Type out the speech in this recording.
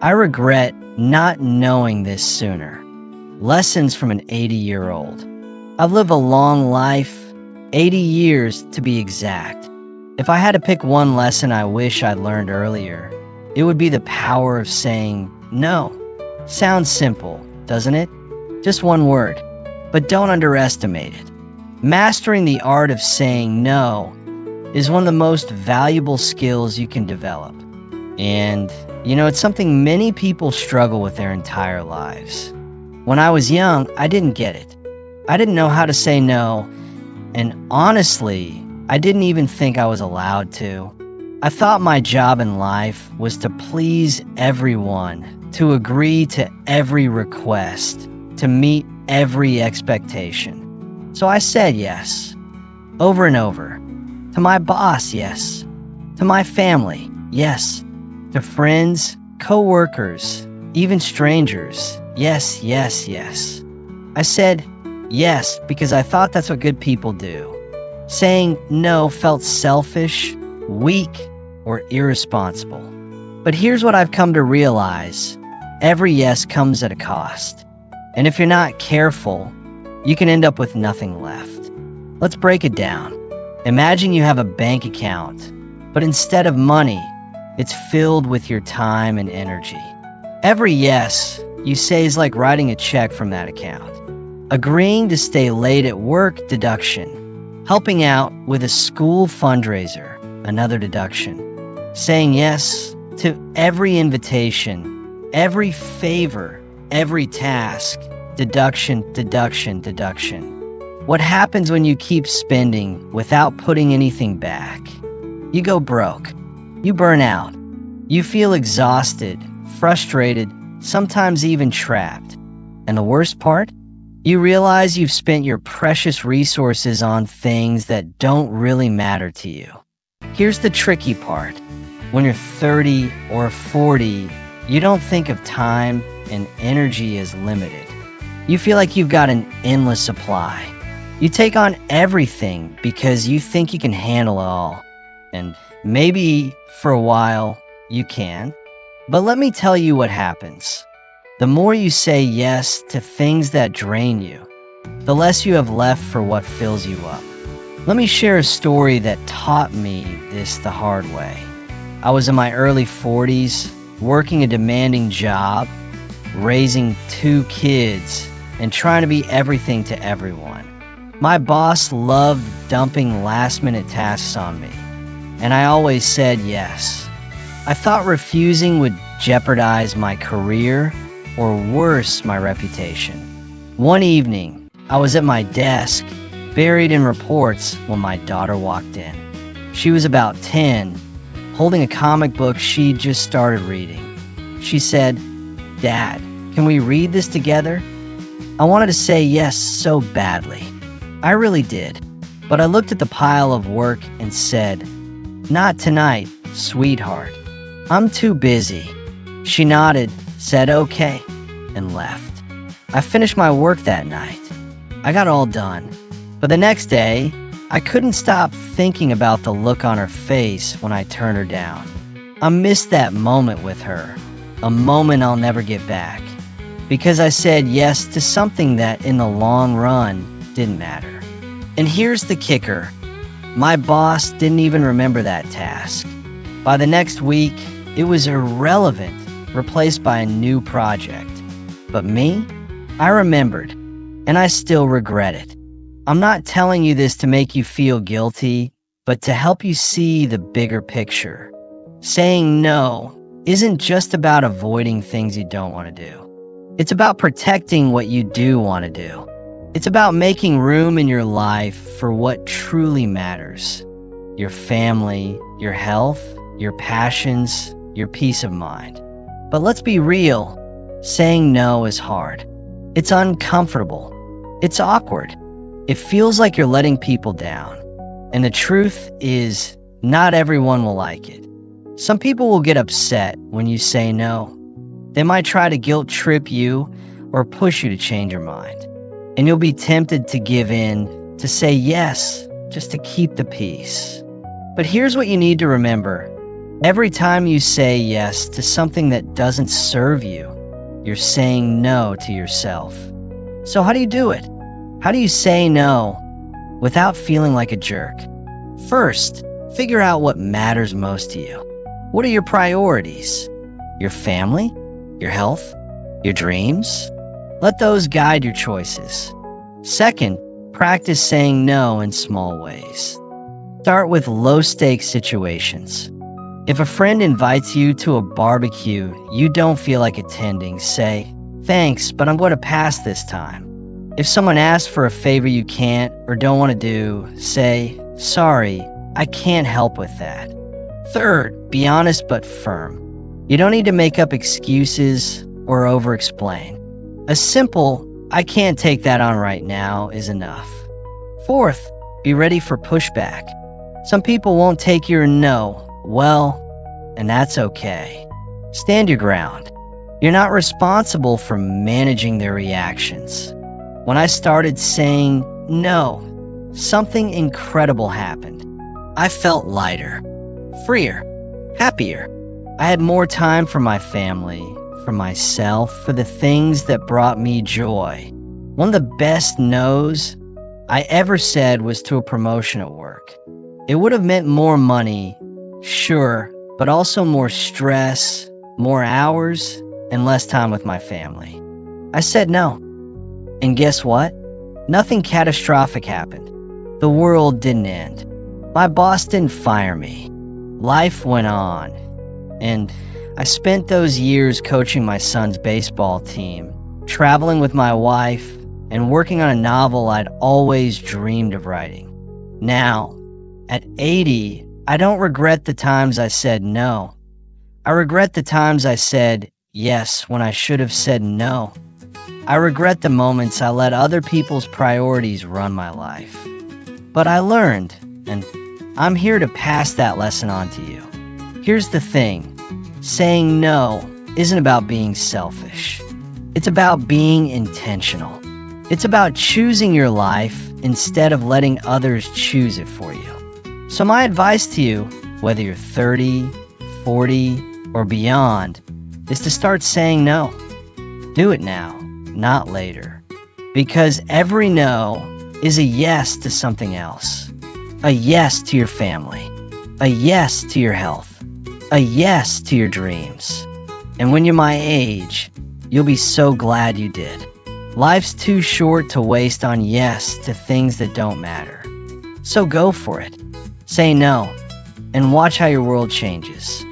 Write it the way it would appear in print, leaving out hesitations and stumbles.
I regret not knowing this sooner. Lessons from an 80-year-old. I've lived a long life, 80 years to be exact. If I had to pick one lesson I wish I'd learned earlier, it would be the power of saying no. Sounds simple, doesn't it? Just one word, but don't underestimate it. Mastering the art of saying no is one of the most valuable skills you can develop. And, it's something many people struggle with their entire lives. When I was young, I didn't get it. I didn't know how to say no, and honestly, I didn't even think I was allowed to. I thought my job in life was to please everyone, to agree to every request, to meet every expectation. So I said yes, over and over. To my boss, yes. To my family, yes. To friends, co-workers, even strangers, yes, yes, yes. I said yes because I thought that's what good people do. Saying no felt selfish, weak, or irresponsible. But here's what I've come to realize. Every yes comes at a cost. And if you're not careful, you can end up with nothing left. Let's break it down. Imagine you have a bank account, but instead of money, it's filled with your time and energy. Every yes you say is like writing a check from that account. Agreeing to stay late at work, deduction. Helping out with a school fundraiser, another deduction. Saying yes to every invitation, every favor, every task, deduction, deduction, deduction. What happens when you keep spending without putting anything back? You go broke. You burn out. You feel exhausted, frustrated, sometimes even trapped. And the worst part? You realize you've spent your precious resources on things that don't really matter to you. Here's the tricky part. When you're 30 or 40, you don't think of time and energy as limited. You feel like you've got an endless supply. You take on everything because you think you can handle it all. And maybe for a while you can. But let me tell you what happens. The more you say yes to things that drain you, the less you have left for what fills you up. Let me share a story that taught me this the hard way. I was in my early 40s, working a demanding job, raising 2 kids, and trying to be everything to everyone. My boss loved dumping last-minute tasks on me, and I always said yes. I thought refusing would jeopardize my career or worse, my reputation. One evening, I was at my desk, buried in reports, when my daughter walked in. She was about 10, holding a comic book she'd just started reading. She said, "Dad, can we read this together?" I wanted to say yes so badly. I really did. But I looked at the pile of work and said, "Not tonight, sweetheart. I'm too busy." She nodded, said okay, and left. I finished my work that night. I got all done. But the next day, I couldn't stop thinking about the look on her face when I turned her down. I missed that moment with her, a moment I'll never get back, because I said yes to something that in the long run didn't matter. And here's the kicker. My boss didn't even remember that task. By the next week, it was irrelevant, replaced by a new project. But me? I remembered, and I still regret it. I'm not telling you this to make you feel guilty, but to help you see the bigger picture. Saying no isn't just about avoiding things you don't want to do. It's about protecting what you do want to do. It's about making room in your life for what truly matters. Your family, your health, your passions, your peace of mind. But let's be real. Saying no is hard. It's uncomfortable. It's awkward. It feels like you're letting people down. And the truth is, not everyone will like it. Some people will get upset when you say no. They might try to guilt trip you or push you to change your mind. And you'll be tempted to give in, to say yes, just to keep the peace. But here's what you need to remember. Every time you say yes to something that doesn't serve you, you're saying no to yourself. So how do you do it? How do you say no without feeling like a jerk? First, figure out what matters most to you. What are your priorities? Your family? Your health? Your dreams? Let those guide your choices. Second, practice saying no in small ways. Start with low-stakes situations. If a friend invites you to a barbecue you don't feel like attending, say, "Thanks, but I'm going to pass this time." If someone asks for a favor you can't or don't want to do, say, "Sorry, I can't help with that." Third, be honest but firm. You don't need to make up excuses or over-explain. A simple, "I can't take that on right now," is enough. Fourth, be ready for pushback. Some people won't take your no well, and that's okay. Stand your ground. You're not responsible for managing their reactions. When I started saying no, something incredible happened. I felt lighter, freer, happier. I had more time for my family, for myself, for the things that brought me joy. One of the best no's I ever said was to a promotion at work. It would have meant more money, sure, but also more stress, more hours, and less time with my family. I said no. And guess what? Nothing catastrophic happened. The world didn't end. My boss didn't fire me. Life went on. And I spent those years coaching my son's baseball team, traveling with my wife, and working on a novel I'd always dreamed of writing. Now, at 80, I don't regret the times I said no. I regret the times I said yes when I should have said no. I regret the moments I let other people's priorities run my life. But I learned, and I'm here to pass that lesson on to you. Here's the thing. Saying no isn't about being selfish. It's about being intentional. It's about choosing your life instead of letting others choose it for you. So my advice to you, whether you're 30, 40, or beyond, is to start saying no. Do it now, not later. Because every no is a yes to something else. A yes to your family. A yes to your health. A yes to your dreams. And when you're my age, you'll be so glad you did. Life's too short to waste on yes to things that don't matter. So go for it. Say no, and watch how your world changes.